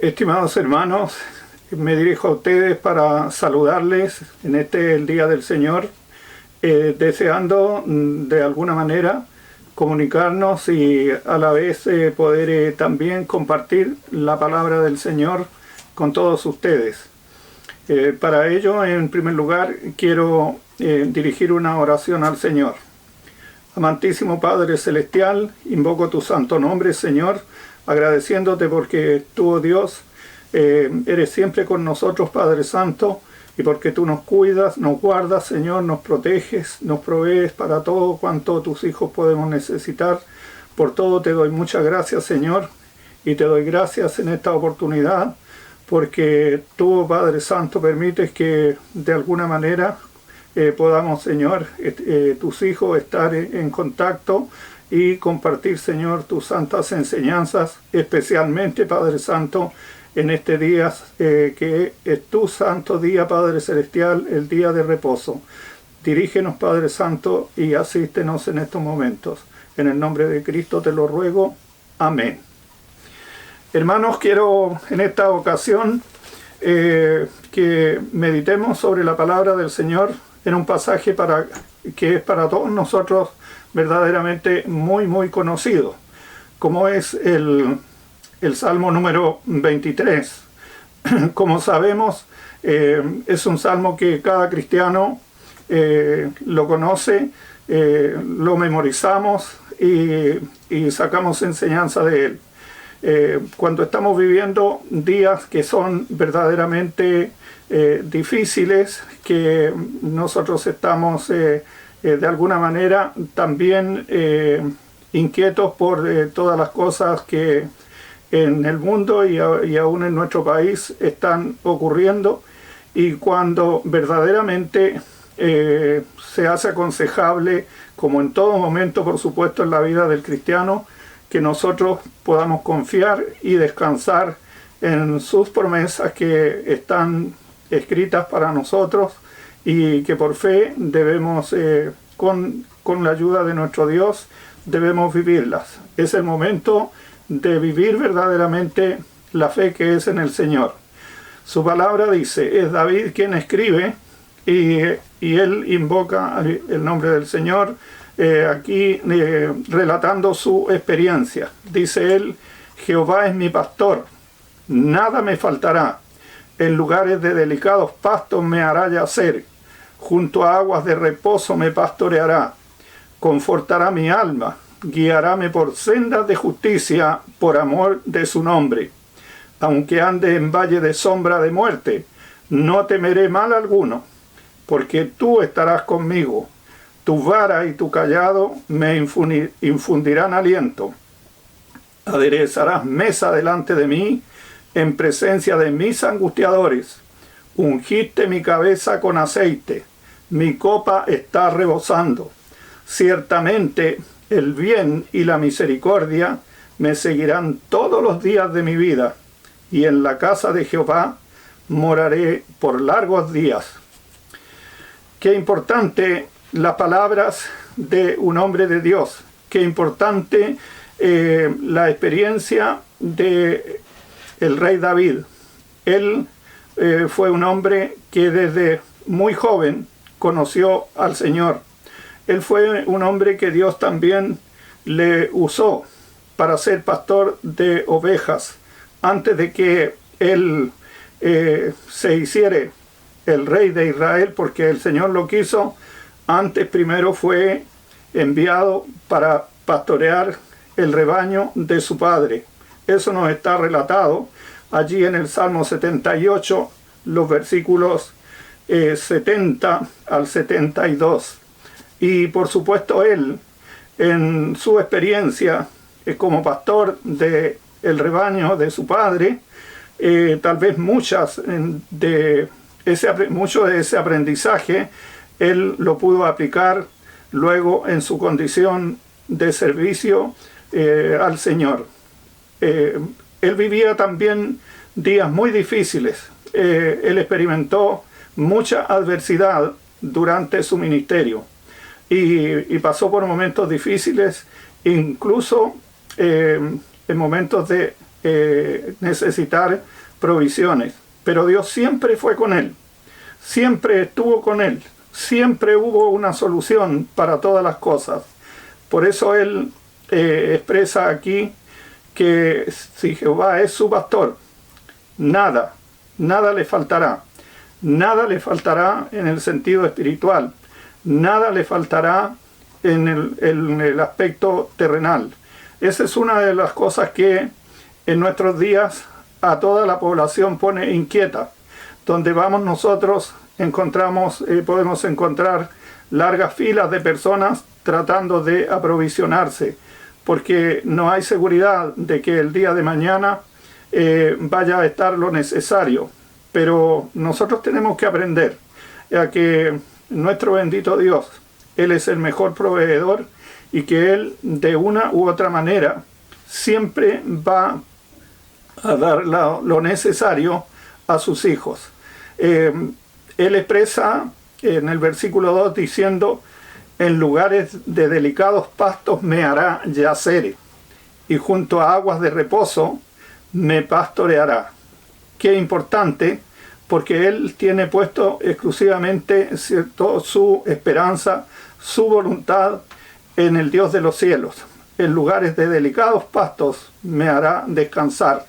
Estimados hermanos, me dirijo a ustedes para saludarles en el Día del Señor, deseando de alguna manera comunicarnos y a la vez poder también compartir la palabra del Señor con todos ustedes. Para ello, en primer lugar, quiero dirigir una oración al Señor. Amantísimo Padre Celestial, invoco tu santo nombre, Señor, agradeciéndote porque tú, oh Dios, eres siempre con nosotros, Padre Santo, y porque tú nos cuidas, nos guardas, Señor, nos proteges, nos provees para todo cuanto tus hijos podemos necesitar. Por todo te doy muchas gracias, Señor, y te doy gracias en esta oportunidad, porque tú, Padre Santo, permites que de alguna manera podamos, Señor, tus hijos, estar en contacto y compartir, Señor, tus santas enseñanzas, especialmente, Padre Santo, en este día que es tu santo día, Padre Celestial, el día de reposo. Dirígenos, Padre Santo, y asístenos en estos momentos. En el nombre de Cristo te lo ruego. Amén. Hermanos, quiero en esta ocasión que meditemos sobre la palabra del Señor en un pasaje que es para todos nosotros verdaderamente muy conocido, como es el Salmo número 23. Como sabemos, es un salmo que cada cristiano lo conoce, lo memorizamos y sacamos enseñanza de él. Cuando estamos viviendo días que son verdaderamente difíciles, que nosotros estamos de alguna manera también inquietos por todas las cosas que en el mundo y aún en nuestro país están ocurriendo, y cuando verdaderamente se hace aconsejable, como en todo momento, por supuesto, en la vida del cristiano, que nosotros podamos confiar y descansar en sus promesas que están escritas para nosotros, y que por fe debemos, con la ayuda de nuestro Dios, debemos vivirlas. Es el momento de vivir verdaderamente la fe que es en el Señor. Su palabra dice, es David quien escribe, y él invoca el nombre del Señor, aquí relatando su experiencia. Dice él, Jehová es mi pastor, nada me faltará. En lugares de delicados pastos me hará yacer, junto a aguas de reposo me pastoreará. Confortará mi alma, guiaráme por sendas de justicia, por amor de su nombre. Aunque ande en valle de sombra de muerte, no temeré mal alguno, porque tú estarás conmigo. Tu vara y tu cayado me infundirán aliento. Aderezarás mesa delante de mí, en presencia de mis angustiadores. Ungiste mi cabeza con aceite, mi copa está rebosando. Ciertamente el bien y la misericordia me seguirán todos los días de mi vida, y en la casa de Jehová moraré por largos días. Qué importante las palabras de un hombre de Dios, qué importante la experiencia de el rey David. Él fue un hombre que desde muy joven conoció al Señor. Él fue un hombre que Dios también le usó para ser pastor de ovejas. Antes de que él se hiciera el rey de Israel, porque el Señor lo quiso, antes primero fue enviado para pastorear el rebaño de su padre. Eso nos está relatado allí en el Salmo 78, los versículos 70 al 72. Y por supuesto él, en su experiencia como pastor del rebaño de su padre, tal vez mucho de ese aprendizaje él lo pudo aplicar luego en su condición de servicio al Señor. Él vivía también días muy difíciles. Él experimentó mucha adversidad durante su ministerio y pasó por momentos difíciles, incluso en momentos de necesitar provisiones. Pero Dios siempre fue con él, siempre estuvo con él, siempre hubo una solución para todas las cosas. Por eso él expresa aquí que si Jehová es su pastor, nada le faltará. Nada le faltará en el sentido espiritual, nada le faltará en el aspecto terrenal. Esa es una de las cosas que en nuestros días a toda la población pone inquieta. Donde vamos nosotros podemos encontrar largas filas de personas tratando de aprovisionarse, porque no hay seguridad de que el día de mañana vaya a estar lo necesario. Pero nosotros tenemos que aprender a que nuestro bendito Dios, Él es el mejor proveedor y que Él de una u otra manera siempre va a dar lo necesario a sus hijos. Él expresa en el versículo 2 diciendo: en lugares de delicados pastos me hará yacer, y junto a aguas de reposo me pastoreará. Qué importante, porque Él tiene puesto exclusivamente, ¿cierto?, su esperanza, su voluntad en el Dios de los cielos. En lugares de delicados pastos me hará descansar.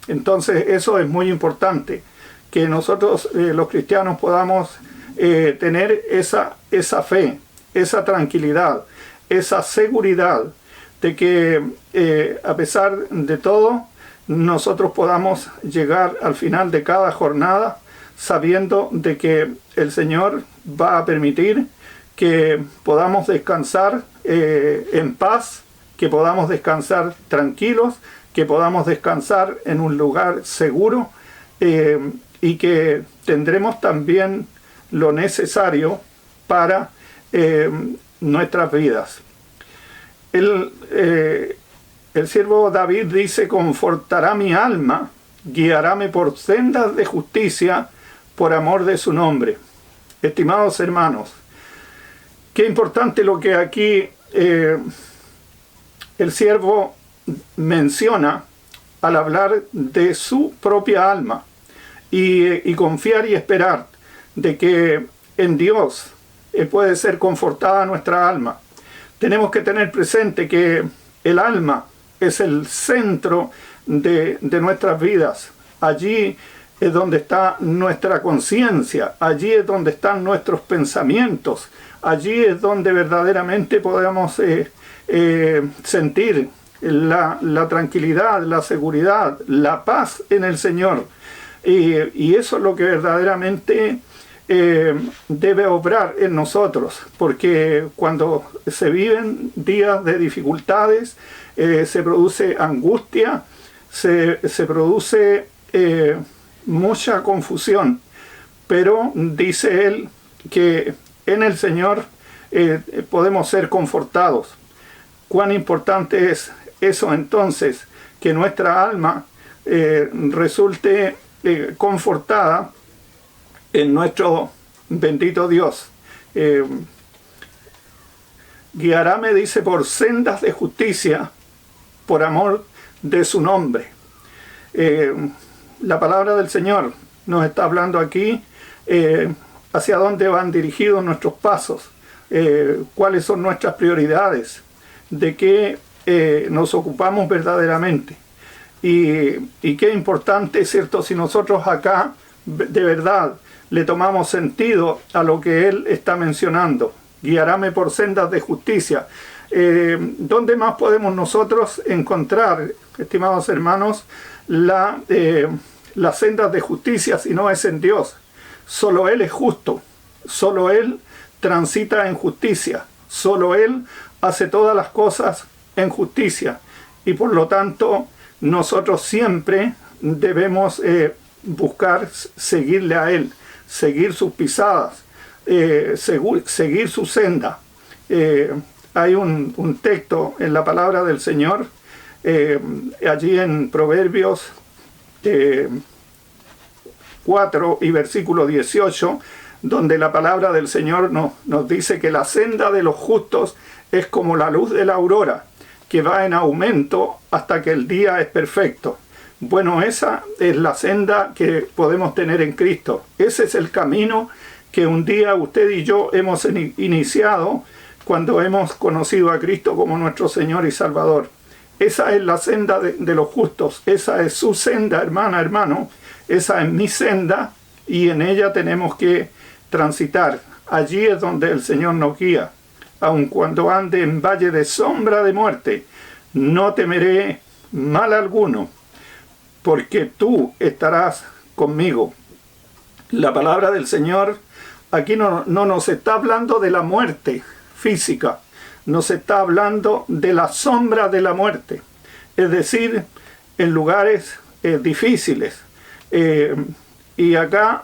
Entonces eso es muy importante, que nosotros los cristianos podamos tener esa fe, esa tranquilidad, esa seguridad de que a pesar de todo, nosotros podamos llegar al final de cada jornada sabiendo de que el Señor va a permitir que podamos descansar en paz, que podamos descansar tranquilos, que podamos descansar en un lugar seguro, y que tendremos también lo necesario para nuestras vidas. El siervo David dice: confortará mi alma, guiaráme por sendas de justicia por amor de su nombre. Estimados hermanos, qué importante lo que aquí el siervo menciona al hablar de su propia alma y confiar y esperar de que en Dios puede ser confortada nuestra alma. Tenemos que tener presente que el alma es el centro de nuestras vidas. Allí es donde está nuestra conciencia, allí es donde están nuestros pensamientos, allí es donde verdaderamente podemos sentir la tranquilidad, la seguridad, la paz en el Señor. Y eso es lo que verdaderamente debe obrar en nosotros, porque cuando se viven días de dificultades, se produce angustia, se produce mucha confusión, pero dice él que en el Señor podemos ser confortados. Cuán importante es eso entonces, que nuestra alma resulte confortada en nuestro bendito Dios. Guiaráme, dice, por sendas de justicia, por amor de su nombre. La palabra del Señor nos está hablando aquí hacia dónde van dirigidos nuestros pasos, cuáles son nuestras prioridades, de qué nos ocupamos verdaderamente. Y qué importante, ¿cierto?, si nosotros acá de verdad le tomamos sentido a lo que él está mencionando. Guiaráme por sendas de justicia. ¿Dónde más podemos nosotros encontrar, estimados hermanos, las sendas de justicia si no es en Dios? Solo Él es justo, solo Él transita en justicia, solo Él hace todas las cosas en justicia, y por lo tanto nosotros siempre debemos buscar seguirle a Él, seguir sus pisadas, seguir su senda. Hay un texto en la palabra del Señor, allí en Proverbios 4 y versículo 18, donde la palabra del Señor nos dice que la senda de los justos es como la luz de la aurora, que va en aumento hasta que el día es perfecto. Bueno, esa es la senda que podemos tener en Cristo. Ese es el camino que un día usted y yo hemos iniciado cuando hemos conocido a Cristo como nuestro Señor y Salvador. Esa es la senda de los justos. Esa es su senda, hermana, hermano. Esa es mi senda y en ella tenemos que transitar. Allí es donde el Señor nos guía. Aun cuando ande en valle de sombra de muerte, no temeré mal alguno, porque tú estarás conmigo. La palabra del Señor aquí no nos está hablando de la muerte física, nos está hablando de la sombra de la muerte, es decir, en lugares difíciles. Y acá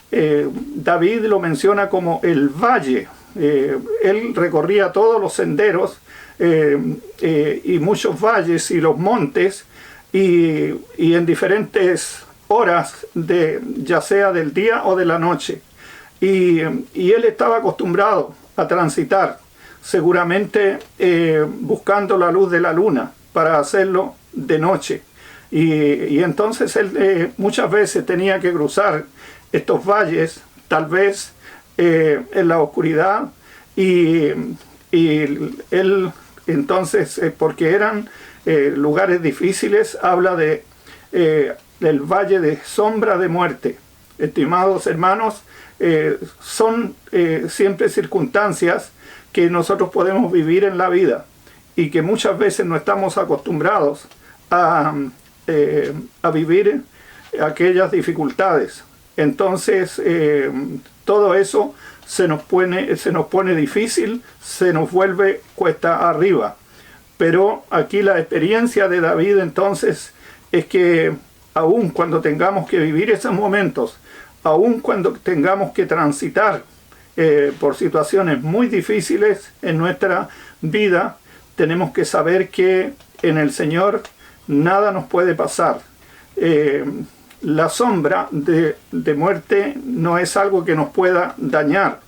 David lo menciona como el valle. Él recorría todos los senderos y muchos valles y los montes y en diferentes horas, ya sea del día o de la noche. Y él estaba acostumbrado a transitar, seguramente buscando la luz de la luna para hacerlo de noche. Y entonces él muchas veces tenía que cruzar estos valles, tal vez en la oscuridad, y él entonces, porque eran lugares difíciles, habla del valle de sombra de muerte. Estimados hermanos, son siempre circunstancias que nosotros podemos vivir en la vida y que muchas veces no estamos acostumbrados a vivir aquellas dificultades. Entonces todo eso se nos pone difícil, se nos vuelve cuesta arriba. Pero aquí la experiencia de David entonces es que aun cuando tengamos que vivir esos momentos, aun cuando tengamos que transitar por situaciones muy difíciles en nuestra vida, tenemos que saber que en el Señor nada nos puede pasar. La sombra de muerte no es algo que nos pueda dañar.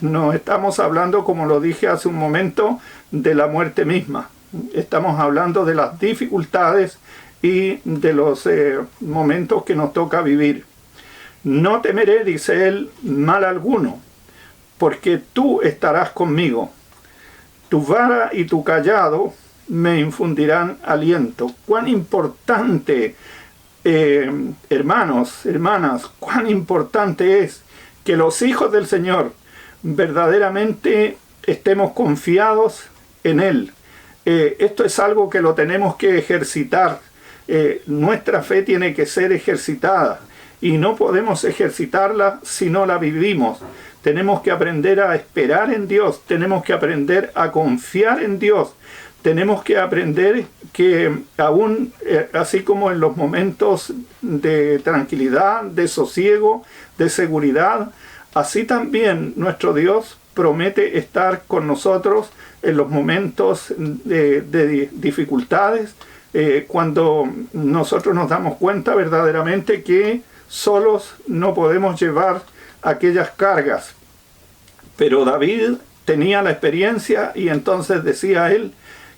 No estamos hablando, como lo dije hace un momento, de la muerte misma. Estamos hablando de las dificultades y de los momentos que nos toca vivir. No temeré, dice él, mal alguno, porque tú estarás conmigo. Tu vara y tu cayado me infundirán aliento. Cuán importante, hermanos, hermanas, cuán importante es que los hijos del Señor verdaderamente estemos confiados en Él. Esto es algo que lo tenemos que ejercitar. Nuestra fe tiene que ser ejercitada y no podemos ejercitarla si no la vivimos. Tenemos que aprender a esperar en Dios, tenemos que aprender a confiar en Dios, tenemos que aprender que aún así como en los momentos de tranquilidad, de sosiego, de seguridad, así también nuestro Dios promete estar con nosotros en los momentos de dificultades, cuando nosotros nos damos cuenta verdaderamente que solos no podemos llevar aquellas cargas. Pero David tenía la experiencia y entonces decía él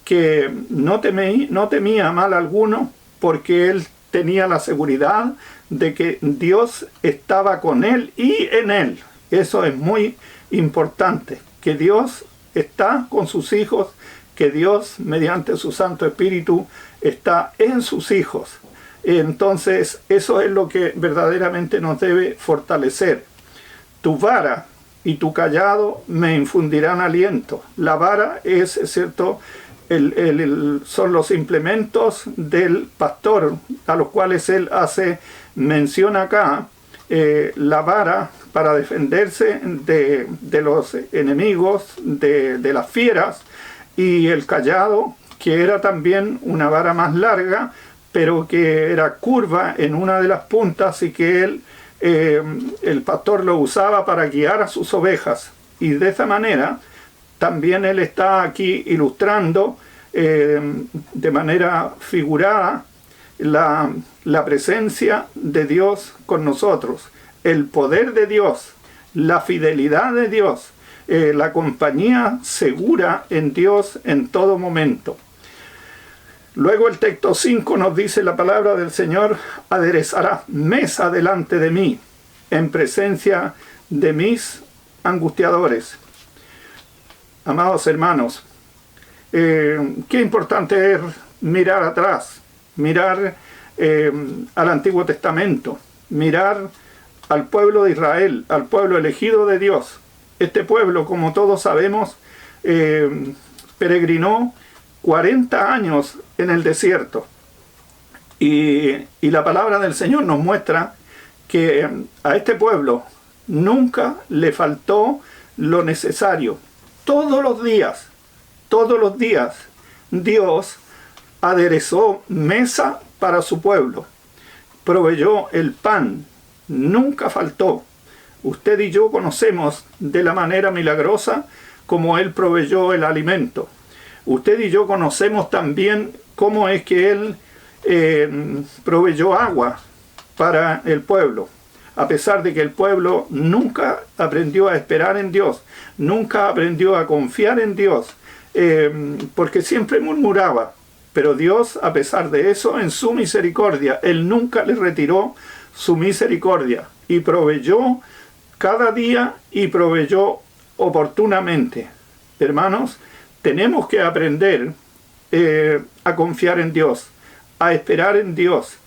que no temía mal alguno, porque él tenía la seguridad de que Dios estaba con él y en él. Eso es muy importante, que Dios está con sus hijos, que Dios mediante su Santo Espíritu está en sus hijos. Entonces eso es lo que verdaderamente nos debe fortalecer. Tu vara y tu cayado me infundirán aliento. La vara es cierto, son los implementos del pastor a los cuales él hace mención acá. La vara para defenderse de los enemigos, de las fieras, y el cayado, que era también una vara más larga, pero que era curva en una de las puntas y que el pastor lo usaba para guiar a sus ovejas. Y de esa manera también él está aquí ilustrando de manera figurada la presencia de Dios con nosotros, el poder de Dios, la fidelidad de Dios, la compañía segura en Dios en todo momento. Luego el texto 5 nos dice la palabra del Señor: aderezará mesa delante de mí, en presencia de mis angustiadores. Amados hermanos, qué importante es mirar atrás, mirar al Antiguo Testamento, mirar al pueblo de Israel, al pueblo elegido de Dios. Este pueblo, como todos sabemos, peregrinó 40 años en el desierto. Y la palabra del Señor nos muestra que a este pueblo nunca le faltó lo necesario. Todos los días, Dios aderezó mesa para su pueblo. Proveyó el pan, nunca faltó. Usted y yo conocemos de la manera milagrosa como Él proveyó el alimento. Usted y yo conocemos también cómo es que Él proveyó agua para el pueblo. A pesar de que el pueblo nunca aprendió a esperar en Dios, nunca aprendió a confiar en Dios, porque siempre murmuraba. Pero Dios, a pesar de eso, en su misericordia, Él nunca le retiró su misericordia y proveyó cada día y proveyó oportunamente. Hermanos, tenemos que aprender a confiar en Dios, a esperar en Dios.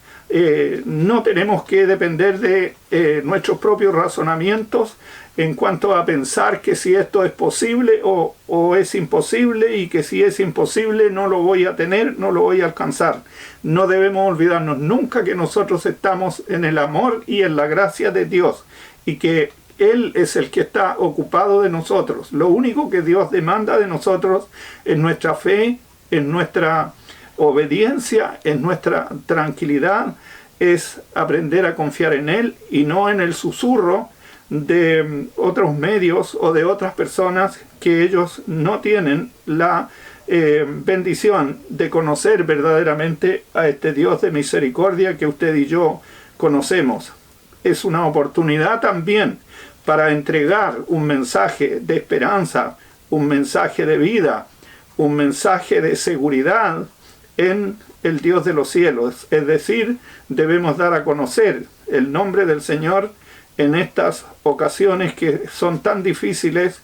No tenemos que depender de nuestros propios razonamientos en cuanto a pensar que si esto es posible o es imposible, y que si es imposible no lo voy a tener, no lo voy a alcanzar. No debemos olvidarnos nunca que nosotros estamos en el amor y en la gracia de Dios, y que Él es el que está ocupado de nosotros. Lo único que Dios demanda de nosotros es nuestra fe, es nuestra obediencia, es nuestra tranquilidad, es aprender a confiar en Él y no en el susurro de otros medios o de otras personas que ellos no tienen la bendición de conocer verdaderamente a este Dios de misericordia que usted y yo conocemos. Es una oportunidad también para entregar un mensaje de esperanza, un mensaje de vida, un mensaje de seguridad en el Dios de los cielos. Es decir, debemos dar a conocer el nombre del Señor en estas ocasiones que son tan difíciles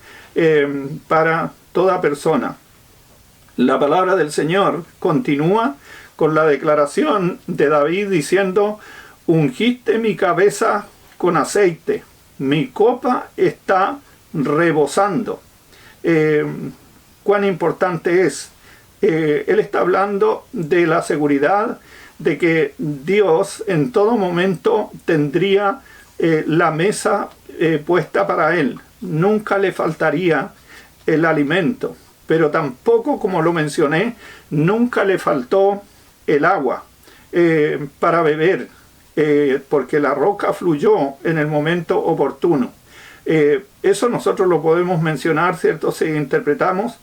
para toda persona. La palabra del Señor continúa con la declaración de David diciendo: ungiste mi cabeza con aceite, mi copa está rebosando. Cuán importante es. Él está hablando de la seguridad de que Dios en todo momento tendría la mesa puesta para él. Nunca le faltaría el alimento, pero tampoco, como lo mencioné, nunca le faltó el agua para beber, porque la roca fluyó en el momento oportuno. Eso nosotros lo podemos mencionar, ¿cierto?, si interpretamos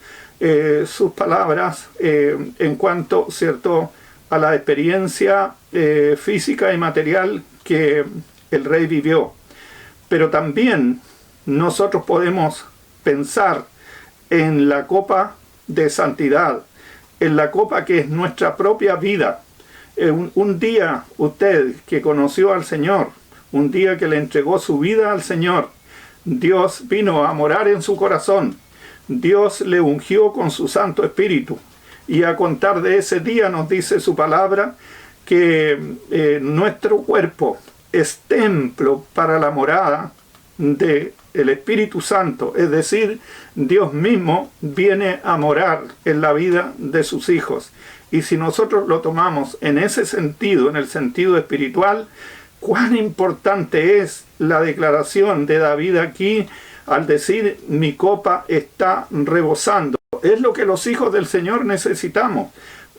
sus palabras en cuanto, ¿cierto?, a la experiencia física y material que el rey vivió. Pero también nosotros podemos pensar en la copa de santidad, en la copa que es nuestra propia vida. Un día usted que conoció al Señor, un día que le entregó su vida al Señor, Dios vino a morar en su corazón. Dios le ungió con su Santo Espíritu. Y a contar de ese día nos dice su palabra que nuestro cuerpo es templo para la morada del Espíritu Santo. Es decir, Dios mismo viene a morar en la vida de sus hijos. Y si nosotros lo tomamos en ese sentido, en el sentido espiritual, cuán importante es la declaración de David aquí al decir: mi copa está rebosando. Es lo que los hijos del Señor necesitamos,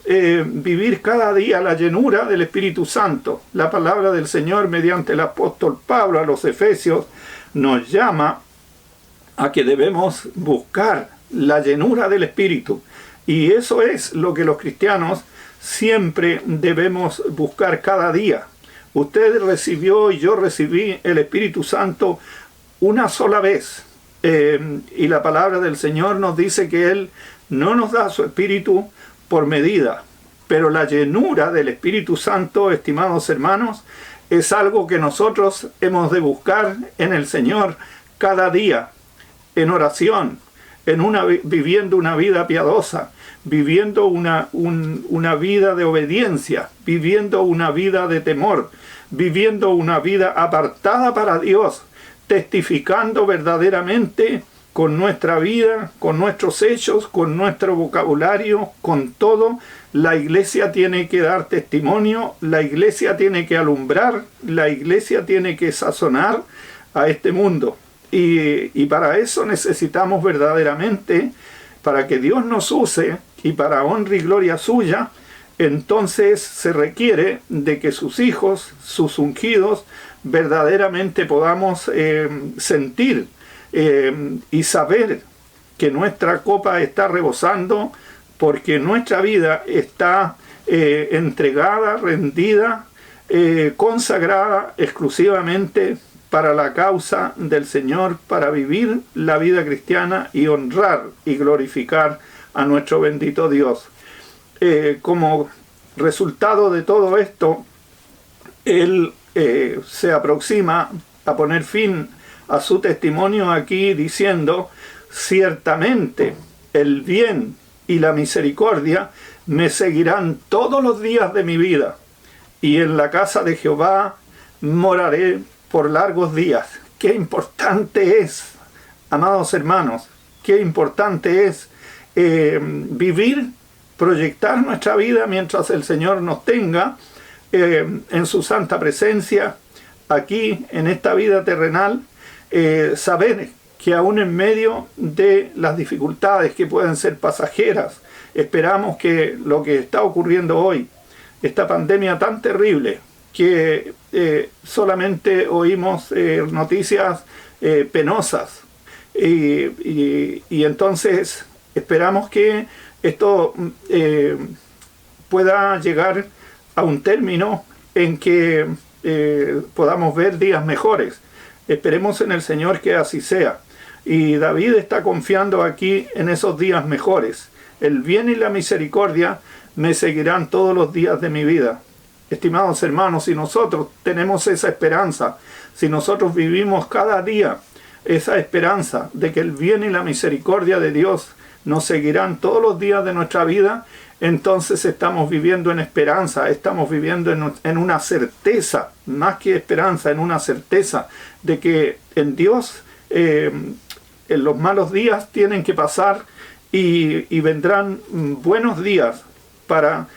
vivir cada día la llenura del Espíritu Santo. La palabra del Señor mediante el apóstol Pablo a los Efesios nos llama a que debemos buscar la llenura del Espíritu, y eso es lo que los cristianos siempre debemos buscar cada día. Usted recibió y yo recibí el Espíritu Santo una sola vez. y la palabra del Señor nos dice que Él no nos da su Espíritu por medida, pero la llenura del Espíritu Santo, estimados hermanos, es algo que nosotros hemos de buscar en el Señor cada día, en oración, viviendo una vida piadosa, viviendo una vida de obediencia, viviendo una vida de temor, viviendo una vida apartada para Dios, testificando verdaderamente con nuestra vida, con nuestros hechos, con nuestro vocabulario, con todo. La iglesia tiene que dar testimonio, la iglesia tiene que alumbrar, la iglesia tiene que sazonar a este mundo. Y para eso necesitamos verdaderamente, para que Dios nos use y para honra y gloria suya, entonces se requiere de que sus hijos, sus ungidos, verdaderamente podamos sentir y saber que nuestra copa está rebosando, porque nuestra vida está entregada, rendida, consagrada exclusivamente para la causa del Señor, para vivir la vida cristiana y honrar y glorificar a nuestro bendito Dios. Como resultado de todo esto, Él se aproxima a poner fin a su testimonio aquí diciendo: ciertamente el bien y la misericordia me seguirán todos los días de mi vida, y en la casa de Jehová moraré por largos días. Qué importante es, amados hermanos, qué importante es vivir, proyectar nuestra vida mientras el Señor nos tenga en su santa presencia, aquí en esta vida terrenal, saber que aún en medio de las dificultades que pueden ser pasajeras, esperamos que lo que está ocurriendo hoy, esta pandemia tan terrible, que solamente oímos noticias penosas, y entonces esperamos que esto pueda llegar a un término en que podamos ver días mejores. Esperemos en el Señor que así sea. Y David está confiando aquí en esos días mejores. El bien y la misericordia me seguirán todos los días de mi vida. Estimados hermanos, si nosotros tenemos esa esperanza, si nosotros vivimos cada día esa esperanza de que el bien y la misericordia de Dios nos seguirán todos los días de nuestra vida, entonces estamos viviendo en esperanza, estamos viviendo en una certeza, más que esperanza, en una certeza de que en Dios en los malos días tienen que pasar y vendrán buenos días para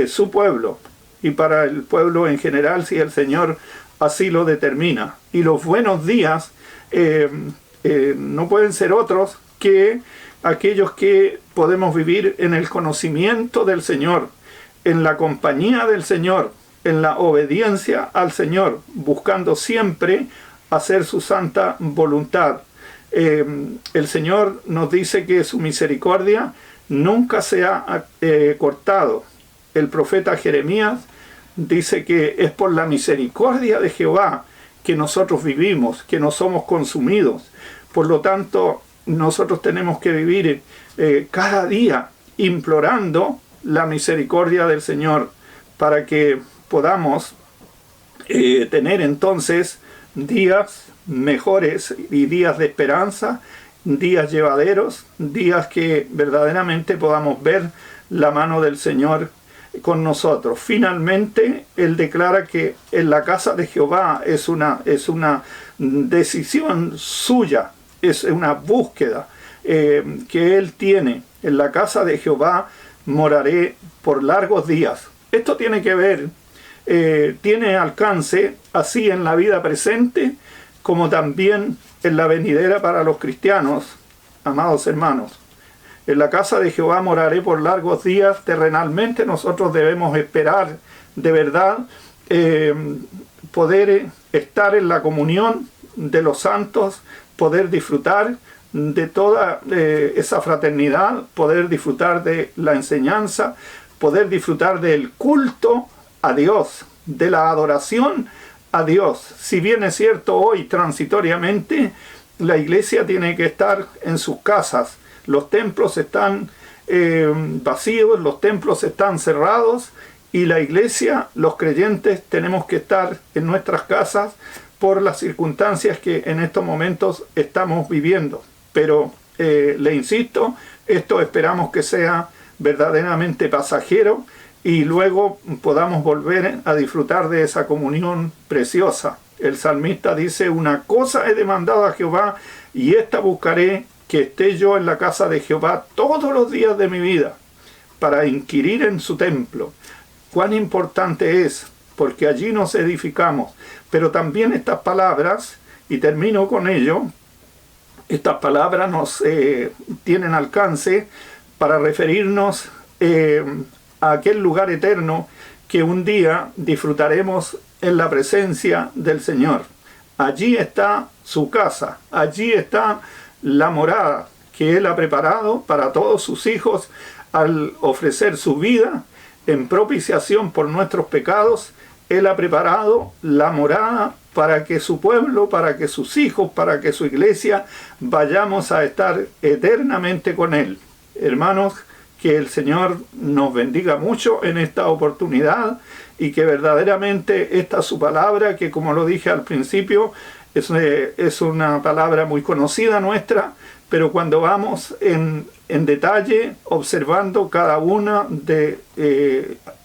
su pueblo y para el pueblo en general, si el Señor así lo determina. Y los buenos días no pueden ser otros que aquellos que podemos vivir en el conocimiento del Señor, en la compañía del Señor, en la obediencia al Señor, buscando siempre hacer su santa voluntad. El Señor nos dice que su misericordia nunca se ha cortado. El profeta Jeremías dice que es por la misericordia de Jehová que nosotros vivimos, que no somos consumidos. Por lo tanto, nosotros tenemos que vivir cada día implorando la misericordia del Señor para que podamos tener entonces días mejores y días de esperanza, días llevaderos, días que verdaderamente podamos ver la mano del Señor con nosotros. Finalmente, Él declara que en la casa de Jehová es una decisión suya, es una búsqueda que Él tiene. En la casa de Jehová moraré por largos días. Esto tiene que ver, tiene alcance así en la vida presente como también en la venidera para los cristianos, amados hermanos. En la casa de Jehová moraré por largos días. Terrenalmente nosotros debemos esperar de verdad poder estar en la comunión de los santos, poder disfrutar de toda esa fraternidad, poder disfrutar de la enseñanza, poder disfrutar del culto a Dios, de la adoración a Dios. Si bien es cierto hoy transitoriamente la iglesia tiene que estar en sus casas. Los templos están vacíos, los templos están cerrados, y la iglesia, los creyentes, tenemos que estar en nuestras casas por las circunstancias que en estos momentos estamos viviendo. Pero le insisto, esto esperamos que sea verdaderamente pasajero y luego podamos volver a disfrutar de esa comunión preciosa. El salmista dice: una cosa he demandado a Jehová, y esta buscaré, que esté yo en la casa de Jehová todos los días de mi vida, para inquirir en su templo. Cuán importante es, porque allí nos edificamos. Pero también estas palabras, y termino con ello, estas palabras nos tienen alcance para referirnos a aquel lugar eterno que un día disfrutaremos en la presencia del Señor. Allí está su casa, allí está la morada que Él ha preparado para todos sus hijos al ofrecer su vida en propiciación por nuestros pecados. Él ha preparado la morada para que su pueblo, para que sus hijos, para que su iglesia vayamos a estar eternamente con Él. Hermanos, que el Señor nos bendiga mucho en esta oportunidad y que verdaderamente esta su palabra, que como lo dije al principio, es una palabra muy conocida nuestra, pero cuando vamos en detalle observando cada una de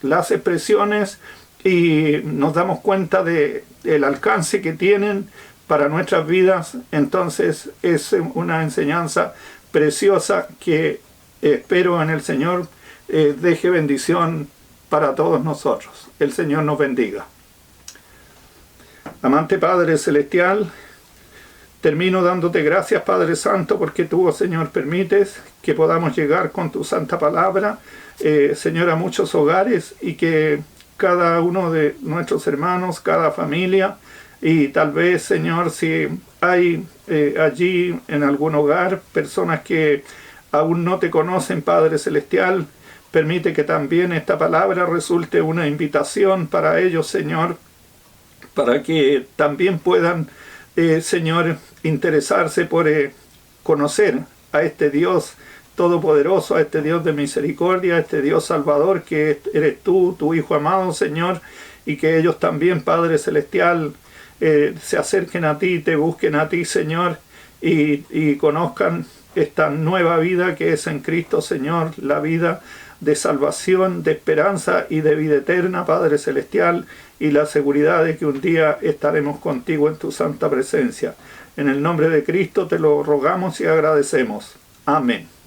las expresiones y nos damos cuenta del alcance que tienen para nuestras vidas, entonces es una enseñanza preciosa que espero en el Señor deje bendición para todos nosotros. El Señor nos bendiga. Amante Padre Celestial, termino dándote gracias, Padre Santo, porque tú, oh Señor, permites que podamos llegar con tu santa palabra, Señor, a muchos hogares, y que cada uno de nuestros hermanos, cada familia, y tal vez, Señor, si hay allí en algún hogar personas que aún no te conocen, Padre Celestial, permite que también esta palabra resulte una invitación para ellos, Señor, para que también puedan, Señor, interesarse por conocer a este Dios todopoderoso, a este Dios de misericordia, a este Dios salvador que eres tú, tu Hijo amado, Señor, y que ellos también, Padre Celestial, se acerquen a ti, te busquen a ti, Señor, y conozcan esta nueva vida que es en Cristo, Señor, la vida de salvación, de esperanza y de vida eterna, Padre Celestial, y la seguridad de que un día estaremos contigo en tu santa presencia. En el nombre de Cristo te lo rogamos y agradecemos. Amén.